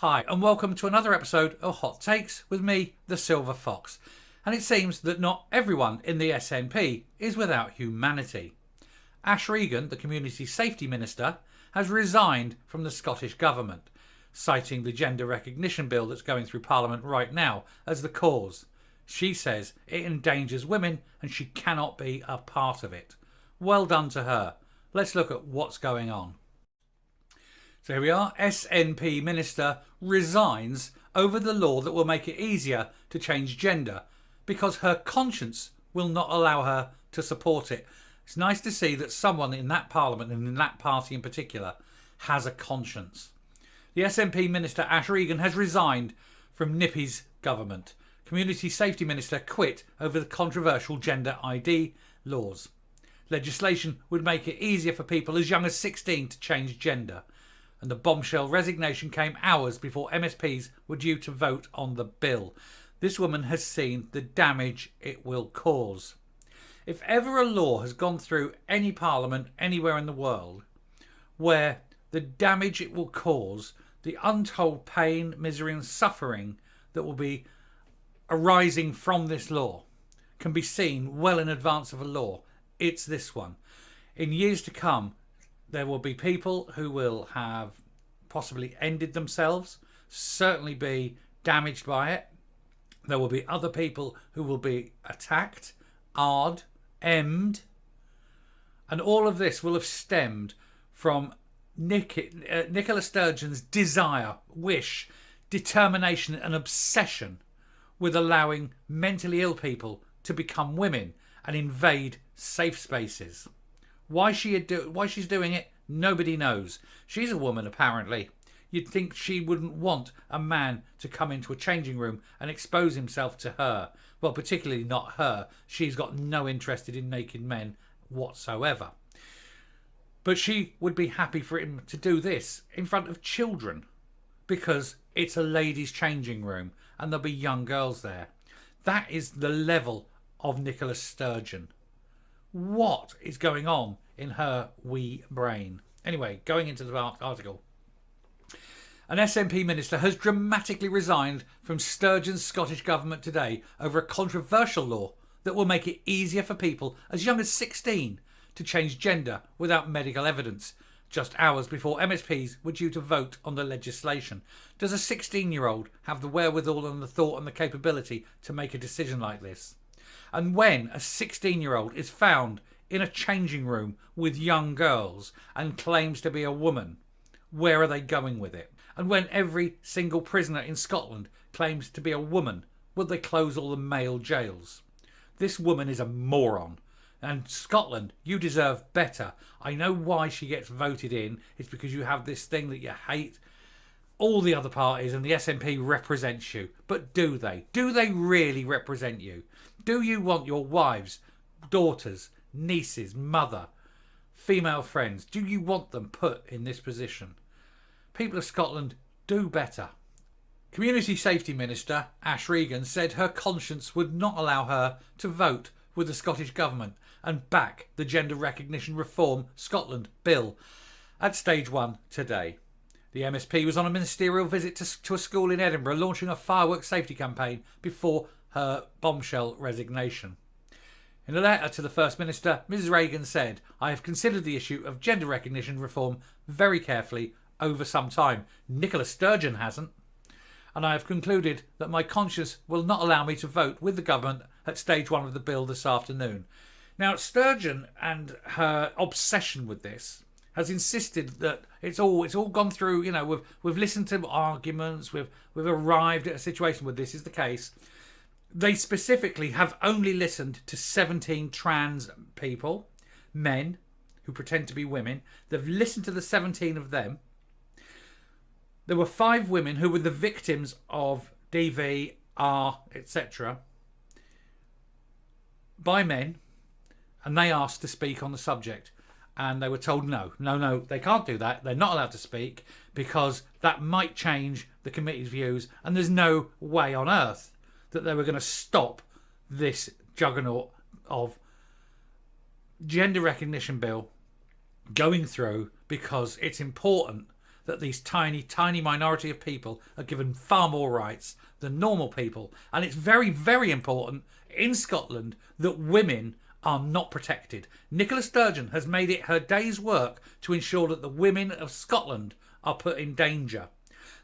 Hi, and welcome to another episode of Hot Takes with me, the Silver Fox. And it seems that not everyone in the SNP is without humanity. Ash Regan, the Community Safety Minister, has resigned from the Scottish Government, citing the gender recognition bill that's going through Parliament right now as the cause. She says it endangers women and she cannot be a part of it. Well done to her. Let's look at what's going on. So here we are. SNP Minister resigns over the law that will make it easier to change gender because her conscience will not allow her to support it. It's nice to see that someone in that Parliament and in that party in particular has a conscience. The SNP Minister Ash Regan has resigned from Nippy's government. Community Safety Minister quit over the controversial gender ID laws. Legislation would make it easier for people as young as 16 to change gender. And the bombshell resignation came hours before MSPs were due to vote on the bill. This woman has seen the damage it will cause. If ever a law has gone through any parliament anywhere in the world where the damage it will cause, the untold pain, misery and suffering that will be arising from this law can be seen well in advance of a law, it's this one. In years to come, there will be people who will have possibly ended themselves, certainly be damaged by it. There will be other people who will be attacked, emmed, and all of this will have stemmed from Nicola Sturgeon's desire, wish, determination and obsession with allowing mentally ill people to become women and invade safe spaces. Why she's doing it, nobody knows. She's a woman, apparently. You'd think she wouldn't want a man to come into a changing room and expose himself to her. Well, particularly not her. She's got no interest in naked men whatsoever. But she would be happy for him to do this in front of children because it's a ladies' changing room and there'll be young girls there. That is the level of Nicola Sturgeon. What is going on in her wee brain? Anyway, going into the article. An SNP minister has dramatically resigned from Sturgeon's Scottish Government today over a controversial law that will make it easier for people as young as 16 to change gender without medical evidence, just hours before MSPs were due to vote on the legislation. Does a 16-year-old have the wherewithal and the thought and the capability to make a decision like this? And when a 16-year-old is found in a changing room with young girls and claims to be a woman, where are they going with it? And when every single prisoner in Scotland claims to be a woman, will they close all the male jails? This woman is a moron. And Scotland, you deserve better. I know why she gets voted in. It's because you have this thing that you hate. All the other parties and the SNP represents you. But do they? Do they really represent you? Do you want your wives, daughters, nieces, mother, female friends, do you want them put in this position? People of Scotland, do better. Community Safety Minister Ash Regan said her conscience would not allow her to vote with the Scottish Government and back the Gender Recognition Reform Scotland bill at stage 1 today. The MSP was on a ministerial visit to a school in Edinburgh, launching a fireworks safety campaign before her bombshell resignation. In a letter to the First Minister, Mrs Regan said, "I have considered the issue of gender recognition reform very carefully over some time. Nicola Sturgeon hasn't. And I have concluded that my conscience will not allow me to vote with the government at stage 1 of the bill this afternoon." Now, Sturgeon and her obsession with this has insisted that it's all gone through. You know, we've listened to arguments, we've arrived at a situation where this is the case. They specifically have only listened to 17 trans people, men who pretend to be women. They've listened to the 17 of them. There were 5 women who were the victims of DV, etc. by men, and they asked to speak on the subject. And they were told no, they can't do that. They're not allowed to speak because that might change the committee's views. And there's no way on earth that they were going to stop this juggernaut of gender recognition bill going through because it's important that these tiny, tiny minority of people are given far more rights than normal people. And it's very, very important in Scotland that women are not protected. Nicola Sturgeon has made it her day's work to ensure that the women of Scotland are put in danger.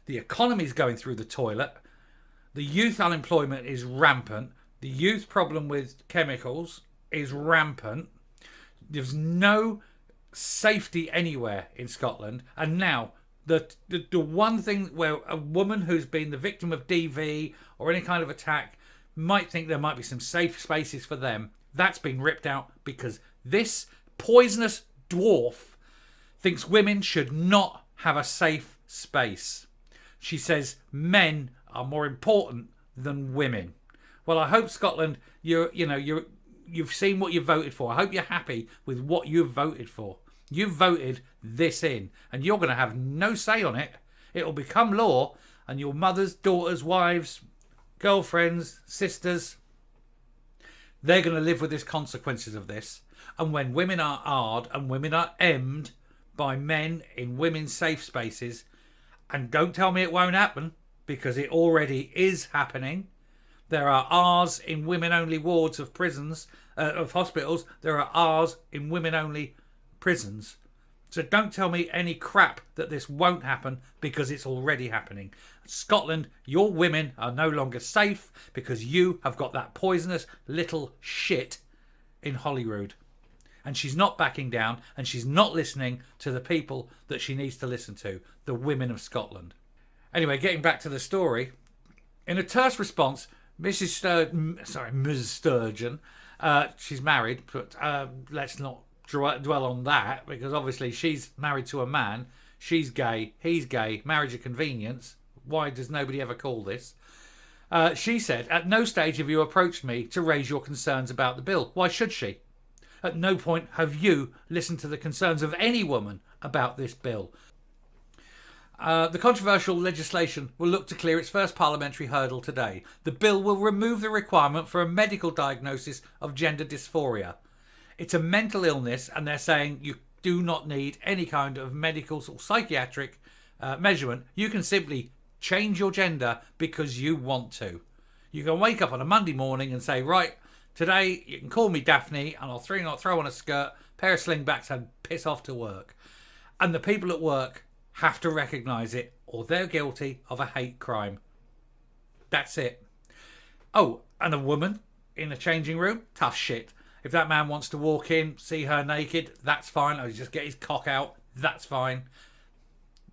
The economy is going through the toilet. The youth unemployment is rampant. The youth problem with chemicals is rampant. There's no safety anywhere in Scotland. And now the one thing where a woman who's been the victim of DV or any kind of attack might think there might be some safe spaces for them, that's been ripped out because this poisonous dwarf thinks women should not have a safe space. She says men are more important than women. Well, I hope Scotland, you've seen what you voted for. I hope you're happy with what you've voted for. You voted this in, and you're going to have no say on it. It'll become law, and your mothers, daughters, wives, girlfriends, sisters, they're going to live with the consequences of this. And when women are hard and women are emmed by men in women's safe spaces, and don't tell me it won't happen, because it already is happening. There are R's in women-only wards of prisons, of hospitals. There are R's in women-only prisons. So don't tell me any crap that this won't happen, because it's already happening. Scotland, your women are no longer safe because you have got that poisonous little shit in Holyrood. And she's not backing down, and she's not listening to the people that she needs to listen to, the women of Scotland. Anyway, getting back to the story. In a terse response, Ms. Sturgeon, she's married, but let's not dwell on that, because obviously she's married to a man. She's gay, he's gay, marriage of convenience. Why does nobody ever call this? She said, at no stage have you approached me to raise your concerns about the bill. Why should she? At no point have you listened to the concerns of any woman about this bill. The controversial legislation will look to clear its first parliamentary hurdle today. The bill will remove the requirement for a medical diagnosis of gender dysphoria. It's a mental illness, and they're saying you do not need any kind of medical or psychiatric measurement. You can simply change your gender because you want to. You can wake up on a Monday morning and say, right, today you can call me Daphne, and I'll throw on a skirt, pair of slingbacks, and piss off to work. And the people at work have to recognise it, or they're guilty of a hate crime. That's it. Oh, and a woman in a changing room? Tough shit. If that man wants to walk in, see her naked, that's fine. Or just get his cock out, that's fine.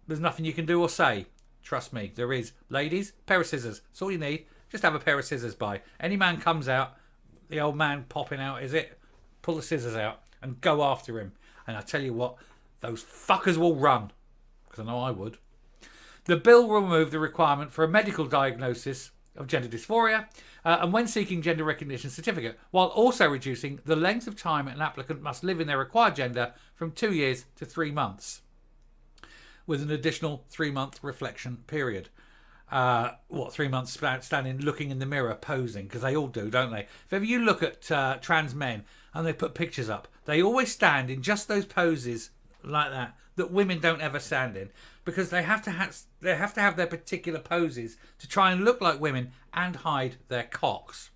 There's nothing you can do or say. Trust me, there is. Ladies, pair of scissors. That's all you need. Just have a pair of scissors by. Any man comes out, the old man popping out, is it? Pull the scissors out and go after him. And I tell you what, those fuckers will run. Because I know I would. The bill will remove the requirement for a medical diagnosis of gender dysphoria and when seeking gender recognition certificate, while also reducing the length of time an applicant must live in their required gender from 2 years to 3 months, with an additional 3-month reflection period. 3 months standing, looking in the mirror, posing, because they all do, don't they? If ever you look at trans men and they put pictures up, they always stand in just those poses like that women don't ever stand in, because they have to have their particular poses to try and look like women and hide their cocks.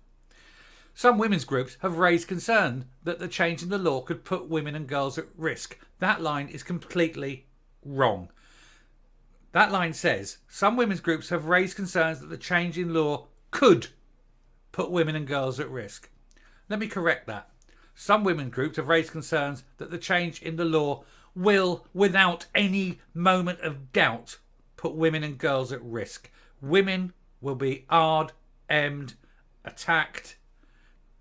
Some women's groups have raised concern that the change in the law could put women and girls at risk. That line is completely wrong. That line says, some women's groups have raised concerns that the change in law could put women and girls at risk. Let me correct that. Some women's groups have raised concerns that the change in the law will, without any moment of doubt, put women and girls at risk. Women will be hard, emmed, attacked,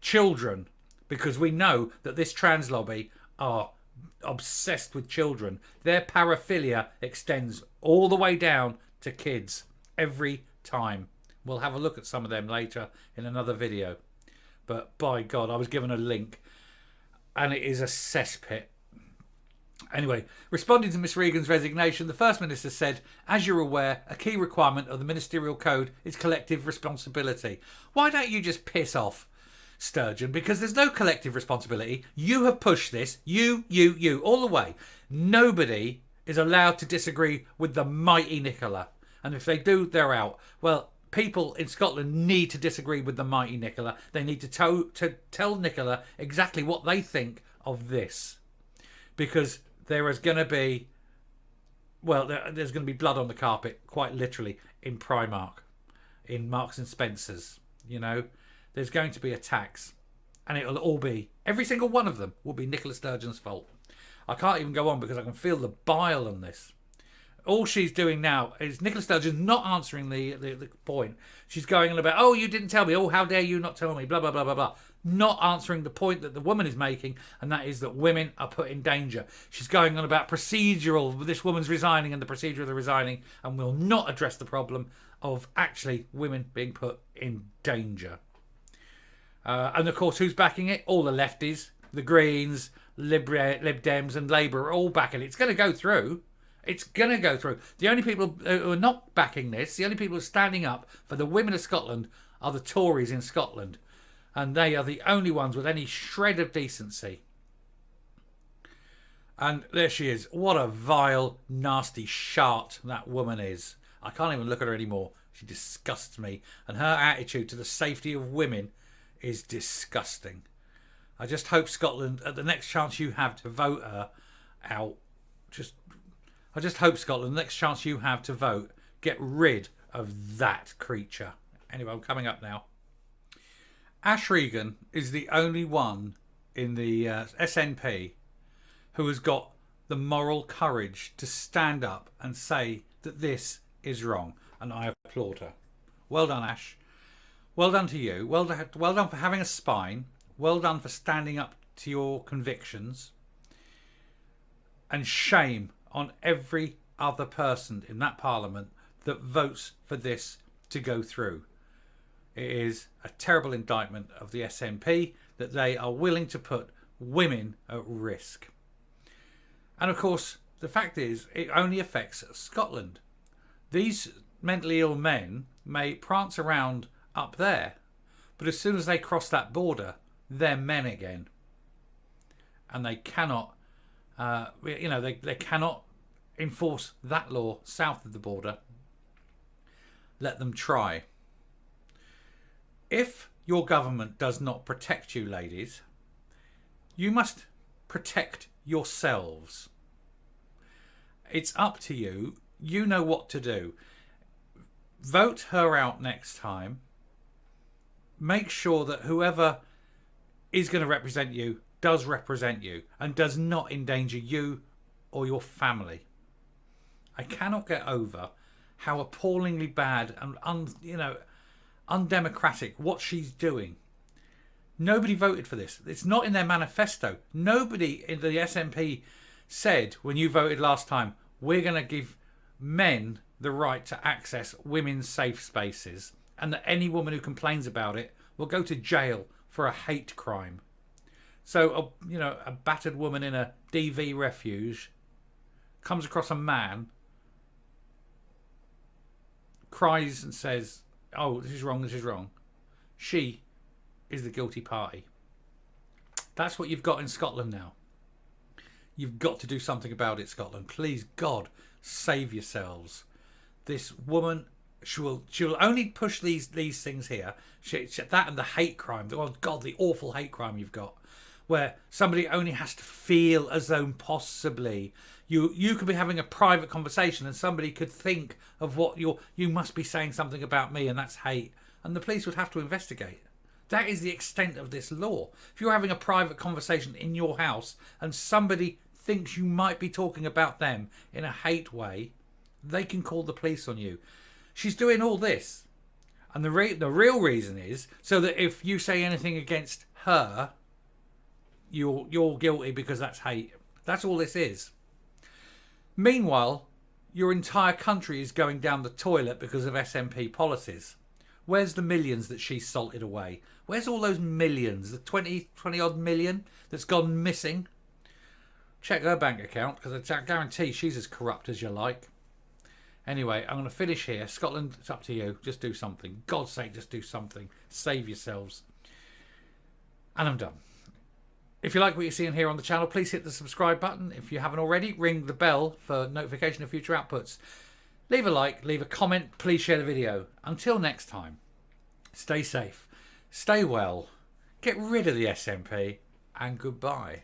children, because we know that this trans lobby are obsessed with children. Their paraphilia extends all the way down to kids every time. We'll have a look at some of them later in another video. But by God, I was given a link and it is a cesspit. Anyway, responding to Ms Regan's resignation, the First Minister said, as you're aware, a key requirement of the ministerial code is collective responsibility. Why don't you just piss off, Sturgeon? Because there's no collective responsibility. You have pushed this, you, all the way. Nobody is allowed to disagree with the mighty Nicola. And if they do, they're out. Well, people in Scotland need to disagree with the mighty Nicola. They need to tell Nicola exactly what they think of this. Because there is going to be, well, there's going to be blood on the carpet, quite literally, in Primark, in Marks and Spencer's. You know, there's going to be attacks. And it'll all be, every single one of them will be Nicola Sturgeon's fault. I can't even go on because I can feel the bile on this. All she's doing now is Nicola Sturgeon not answering the point. She's going on about, oh, you didn't tell me. Oh, how dare you not tell me? Blah, blah, blah, blah, blah. Not answering the point that the woman is making, and that is that women are put in danger. She's going on about procedural, this woman's resigning and the procedure of the resigning, and will not address the problem of actually women being put in danger. And of course, who's backing it? All the lefties, the Greens, Lib Dems and Labour are all backing it. It's going to go through. It's going to go through. The only people who are not backing this, the only people who are standing up for the women of Scotland are the Tories in Scotland. And they are the only ones with any shred of decency. And there she is. What a vile, nasty shart that woman is. I can't even look at her anymore. She disgusts me. And her attitude to the safety of women is disgusting. I just hope Scotland, at the next chance you have to vote her out, I just hope Scotland, the next chance you have to vote, get rid of that creature. Anyway, I'm coming up now. Ash Regan is the only one in the SNP who has got the moral courage to stand up and say that this is wrong. And I applaud her. Well done, Ash. Well done to you. Well done for having a spine. Well done for standing up to your convictions. And shame on every other person in that parliament that votes for this to go through. It is a terrible indictment of the SNP that they are willing to put women at risk. And of course, the fact is, it only affects Scotland. These mentally ill men may prance around up there, but as soon as they cross that border, they're men again. And they cannot, they cannot enforce that law south of the border. Let them try. If your government does not protect you, ladies, you must protect yourselves. It's up to you. You know what to do. Vote her out next time. Make sure that whoever is going to represent you does represent you and does not endanger you or your family. I cannot get over how appallingly bad and undemocratic what she's doing. Nobody voted for this. It's not in their manifesto. Nobody in the SNP said when you voted last time, we're going to give men the right to access women's safe spaces, and that any woman who complains about it will go to jail for a hate crime. So, a battered woman in a DV refuge comes across a man, cries and says, oh, this is wrong, this is wrong. She is the guilty party. That's what you've got in Scotland now. You've got to do something about it, Scotland. Please, God, save yourselves. This woman, she'll only push these things here. That and the hate crime. Oh, God, the awful hate crime you've got. Where somebody only has to feel as though possibly you could be having a private conversation and somebody could think of what you must be saying something about me, and that's hate. And the police would have to investigate. That is the extent of this law. If you're having a private conversation in your house and somebody thinks you might be talking about them in a hate way, they can call the police on you. She's doing all this. And the real reason is so that if you say anything against her, you're guilty because that's hate. That's all this is. Meanwhile, your entire country is going down the toilet because of SNP policies. Where's the millions that she salted away? Where's all those millions? The 20 odd million that's gone missing? Check her bank account, because I guarantee she's as corrupt as you like. Anyway, I'm going to finish here. Scotland, it's up to you. Just do something. God's sake, just do something. Save yourselves. And I'm done. If you like what you're seeing here on the channel, please hit the subscribe button. If you haven't already, ring the bell for notification of future outputs. Leave a like, leave a comment, please share the video. Until next time, stay safe, stay well, get rid of the SNP, and goodbye.